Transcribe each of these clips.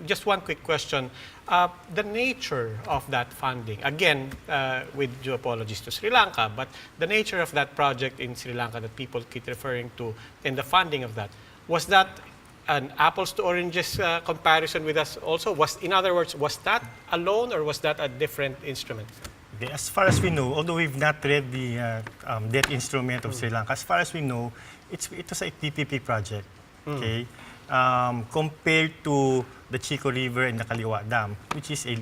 just one quick question. The nature of that funding, again, with due apologies to Sri Lanka, but the nature of that project in Sri Lanka that people keep referring to and the funding of that, was that an apples to oranges comparison with us also? In other words, was that a loan or was that a different instrument? As far as we know, although we've not read the debt instrument of Sri Lanka, as far as we know, it was a PPP project. Okay, compared to the Chico River and the Kaliwa Dam, which is a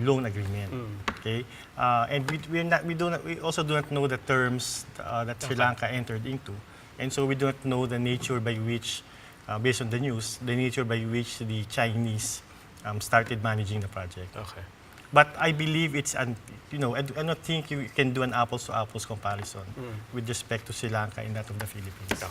loan agreement. Okay, and we also do not know the terms that Sri Lanka entered into, and so we do not know the nature by which, based on the news, the nature by which the Chinese started managing the project. Okay. But I believe it's, I don't think you can do an apples-to-apples comparison with respect to Sri Lanka and that of the Philippines.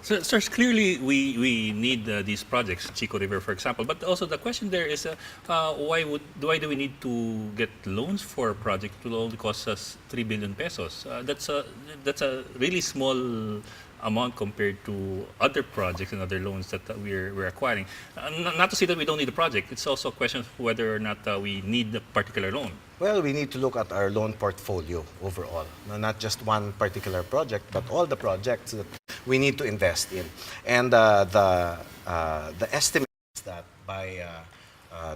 So, sirs, clearly we need these projects, Chico River, for example. But also the question there is, why do we need to get loans for a project that will only cost us 3 billion pesos? That's a really small amount compared to other projects and other loans that we're acquiring. Not to say that we don't need a project. It's also a question of whether or not we need a particular loan. Well, we need to look at our loan portfolio overall. Not just one particular project, but all the projects that we need to invest in. And the estimate is that by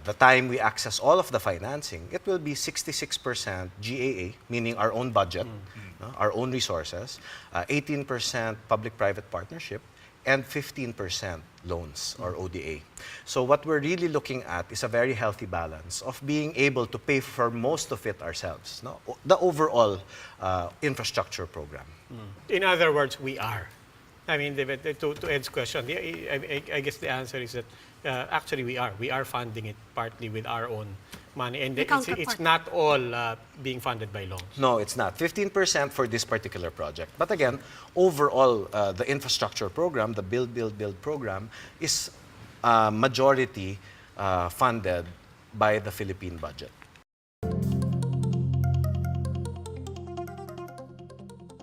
the time we access all of the financing, it will be 66% GAA, meaning our own budget, our own resources, 18% public-private partnership, and 15% loans or ODA. So what we're really looking at is a very healthy balance of being able to pay for most of it ourselves, the overall infrastructure program. In other words, we are. I mean, to Ed's question, I guess the answer is that actually we are. We are funding it partly with our own money. And it's not all being funded by loans. No, it's not. 15% for this particular project. But again, overall, the infrastructure program, the Build, Build, Build program, is majority funded by the Philippine budget.